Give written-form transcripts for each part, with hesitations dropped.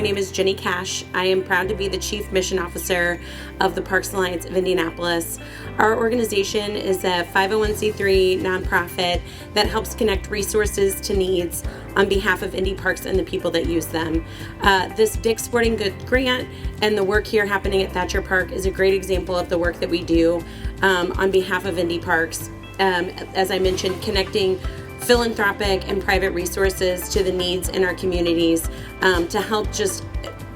name is Jenny Cash. I am proud to be the Chief Mission Officer of the Parks Alliance of Indianapolis. Our organization is a 501c3 nonprofit that helps connect resources to needs on behalf of Indy Parks and the people that use them. This Dick's Sporting Goods grant and the work here happening at Thatcher Park is a great example of the work that we do on behalf of Indy Parks. As I mentioned, connecting philanthropic and private resources to the needs in our communities to help just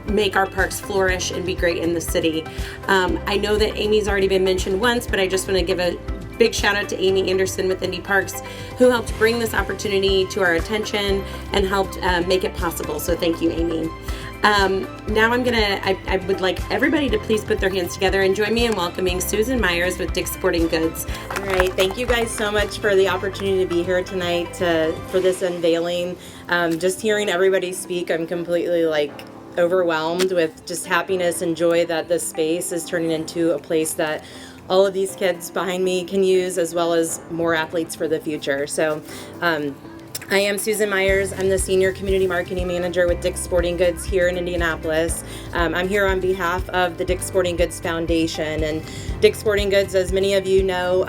make our parks flourish and be great in the city. I know that Amy's already been mentioned once, but I just want to give a big shout out to Amy Anderson with Indy Parks, who helped bring this opportunity to our attention and helped make it possible. So thank you, Amy. Now I would like everybody to please put their hands together and join me in welcoming Susan Myers with Dick's Sporting Goods. All right, thank you guys so much for the opportunity to be here tonight for this unveiling. Just hearing everybody speak, I'm completely overwhelmed with just happiness and joy that this space is turning into a place that all of these kids behind me can use, as well as more athletes for the future. So I am Susan Myers. I'm the Senior Community Marketing Manager with Dick's Sporting Goods here in Indianapolis. I'm here on behalf of the Dick's Sporting Goods Foundation. And Dick's Sporting Goods, as many of you know,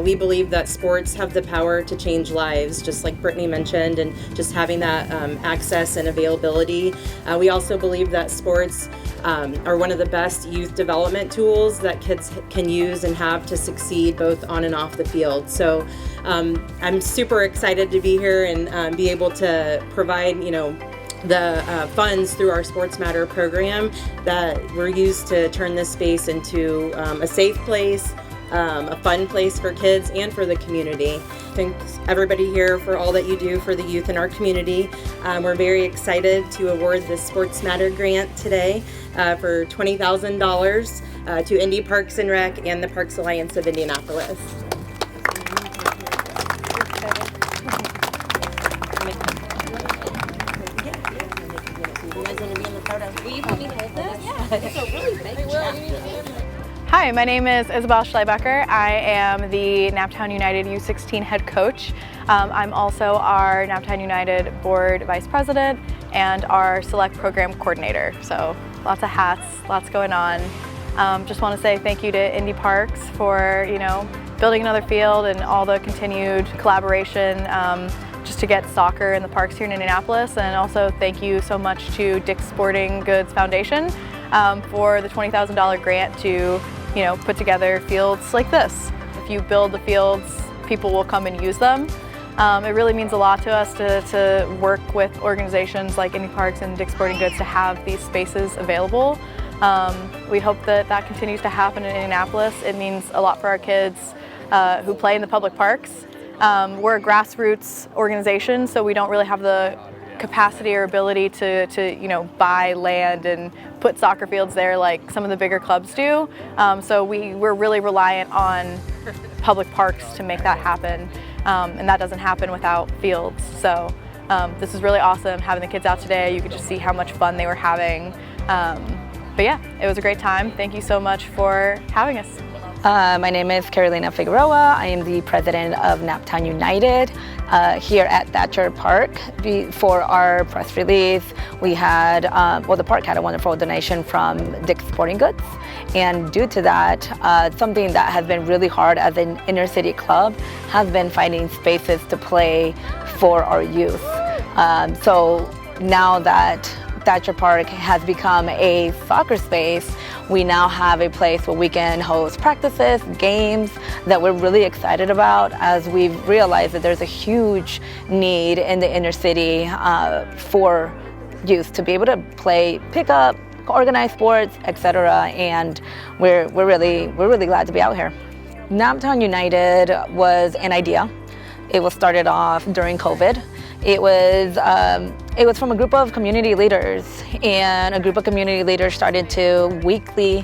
we believe that sports have the power to change lives, just like Brittany mentioned, and just having that access and availability. We also believe that sports are one of the best youth development tools that kids can use and have to succeed both on and off the field. So I'm super excited to be here and be able to provide, the funds through our Sports Matter program that we're used to turn this space into a safe place, a fun place for kids and for the community. Thanks everybody here for all that you do for the youth in our community. We're very excited to award this Sports Matter grant today for $20,000 to Indy Parks and Rec and the Parks Alliance of Indianapolis. Hi, my name is Isabel Schleibacher. I am the Naptown United U16 head coach. I'm also our Naptown United board vice president and our select program coordinator. So lots of hats, lots going on. Just want to say thank you to Indy Parks for building another field and all the continued collaboration just to get soccer in the parks here in Indianapolis. And also thank you so much to Dick's Sporting Goods Foundation for the $20,000 grant to put together fields like this. If you build the fields, people will come and use them. It really means a lot to us to work with organizations like Indy Parks and Dick's Sporting Goods to have these spaces available. We hope that continues to happen in Indianapolis. It means a lot for our kids who play in the public parks. We're a grassroots organization, so we don't really have the capacity or ability to buy land and put soccer fields there like some of the bigger clubs do. So we're really reliant on public parks to make that happen, and that doesn't happen without fields. So this is really awesome having the kids out today. You could just see how much fun they were having. But yeah, it was a great time. Thank you so much for having us. My name is Carolina Figueroa. I am the president of Naptown United here at Thatcher Park. For our press release, we had, the park had a wonderful donation from Dick's Sporting Goods. And due to that, something that has been really hard as an inner city club has been finding spaces to play for our youth. So now that Thatcher Park has become a soccer space, we now have a place where we can host practices, games that we're really excited about, as we've realized that there's a huge need in the inner city for youth to be able to play pickup, organized sports, etc. And we're really glad to be out here. Naptown United was an idea. It was started off during COVID. It was from a group of community leaders, and a group of community leaders started to weekly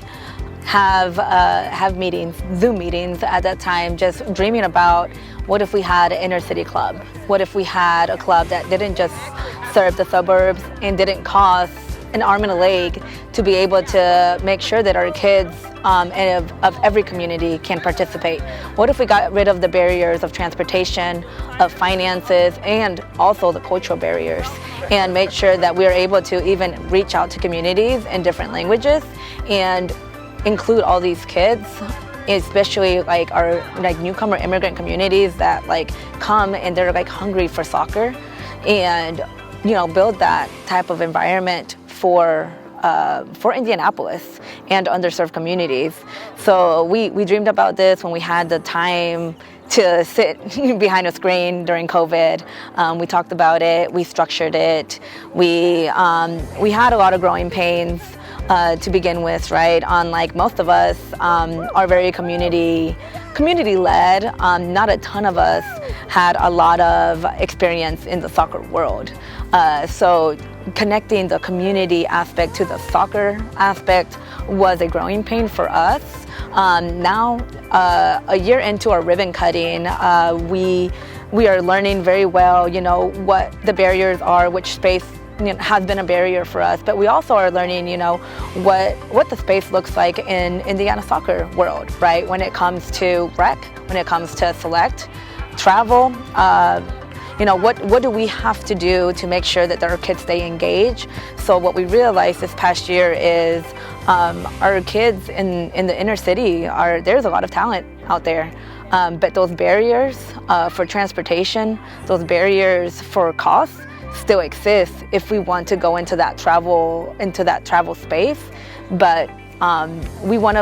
have meetings, Zoom meetings at that time, just dreaming about what if we had an inner city club? What if we had a club that didn't just serve the suburbs and didn't cost an arm and a leg to be able to make sure that our kids and of every community can participate? What if we got rid of the barriers of transportation, of finances, and also the cultural barriers, and made sure that we are able to even reach out to communities in different languages and include all these kids, especially like our like newcomer immigrant communities that like come and they're like hungry for soccer, and build that type of environment for Indianapolis and underserved communities. So we dreamed about this when we had the time to sit behind a screen during COVID. We talked about it, we structured it, we had a lot of growing pains to begin with, right? Unlike most of us are very community-led. Not a ton of us had a lot of experience in the soccer world. So connecting the community aspect to the soccer aspect was a growing pain for us. Now, a year into our ribbon cutting, we are learning very well, what the barriers are, which space has been a barrier for us, but we also are learning, what the space looks like in Indiana soccer world, right? When it comes to rec, when it comes to select, travel, what do we have to do to make sure that our kids stay engaged? So what we realized this past year is our kids in the inner city there's a lot of talent out there. But those barriers for transportation, those barriers for cost still exist if we want to go into that travel space. But we want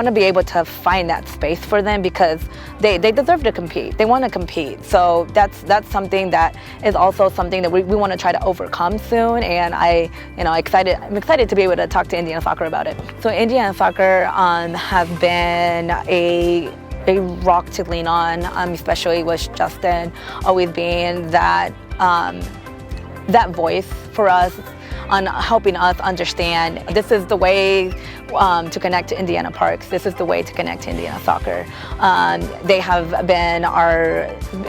to be able to find that space for them because they deserve to compete. They want to compete. So that's something that is also something that we want to try to overcome soon. And I'm excited to be able to talk to Indiana Soccer about it. So Indiana Soccer has been a rock to lean on, especially with Justin always being that voice for us on helping us understand this is the way to connect to Indiana Parks. This is the way to connect to Indiana Soccer.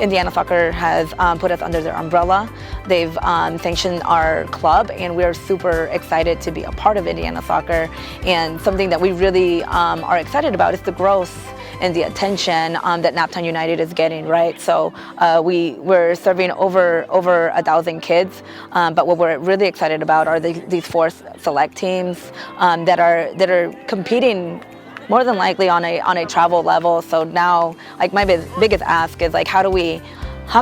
Indiana Soccer has put us under their umbrella. They've sanctioned our club, and we're super excited to be a part of Indiana Soccer. And something that we really are excited about is the growth and the attention that Naptown United is getting, right? So we're serving over 1,000 kids, but what we're really excited about are these 4 select teams that are competing more than likely on a travel level. So now, like my biggest ask is like, how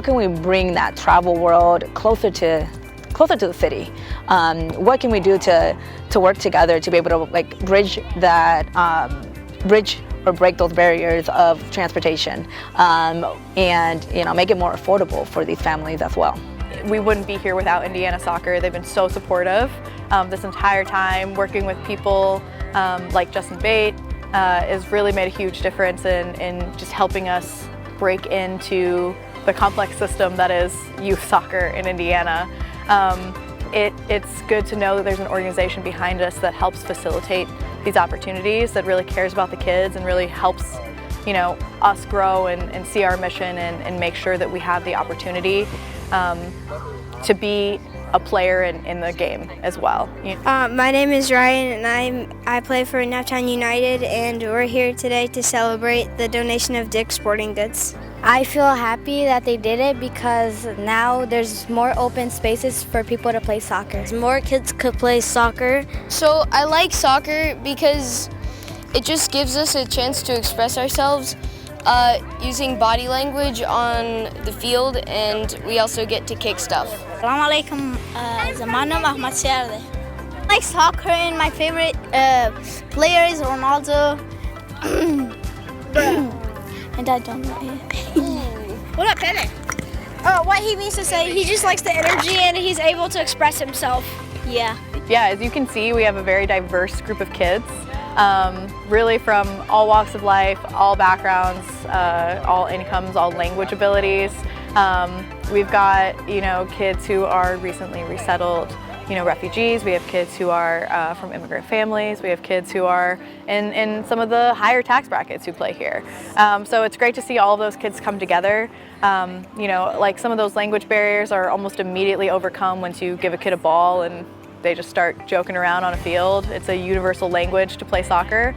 can we bring that travel world closer to the city? What can we do to work together to be able to like bridge or break those barriers of transportation, and make it more affordable for these families as well. We wouldn't be here without Indiana Soccer. They've been so supportive this entire time. Working with people like Justin Bate has really made a huge difference in just helping us break into the complex system that is youth soccer in Indiana. It's good to know that there's an organization behind us that helps facilitate these opportunities, that really cares about the kids and really helps us grow and see our mission and make sure that we have the opportunity to be a player in the game as well. My name is Ryan, and I play for Naptown United, and we're here today to celebrate the donation of Dick's Sporting Goods. I feel happy that they did it because now there's more open spaces for people to play soccer. More kids could play soccer. So I like soccer because it just gives us a chance to express ourselves using body language on the field, and we also get to kick stuff. Assalamu alaikum, Zamanum Ahmad Siarde. I like soccer, and my favorite player is Ronaldo. And I don't know it. What up, Pele? What he means to say, he just likes the energy and he's able to express himself. Yeah. Yeah, as you can see, we have a very diverse group of kids, really from all walks of life, all backgrounds, all incomes, all language abilities. We've got, kids who are recently resettled, refugees. We have kids who are from immigrant families. We have kids who are in some of the higher tax brackets who play here. So it's great to see all of those kids come together. Like some of those language barriers are almost immediately overcome once you give a kid a ball and they just start joking around on a field. It's a universal language to play soccer.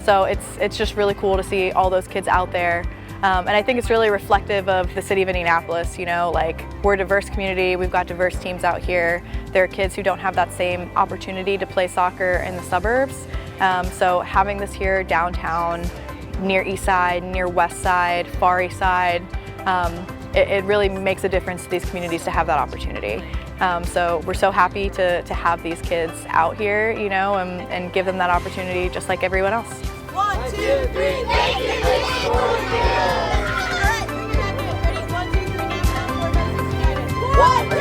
So it's just really cool to see all those kids out there. And I think it's really reflective of the city of Indianapolis. You know, like, we're a diverse community, we've got diverse teams out here. There are kids who don't have that same opportunity to play soccer in the suburbs. So having this here downtown, near East Side, near West Side, Far East Side, it really makes a difference to these communities to have that opportunity. So we're so happy to have these kids out here, you know, and give them that opportunity just like everyone else. 1, 2, 3, make it All right, bring it back in. Ready? 1, 2, 3, Naptown, 4, 5, 6, United. 1,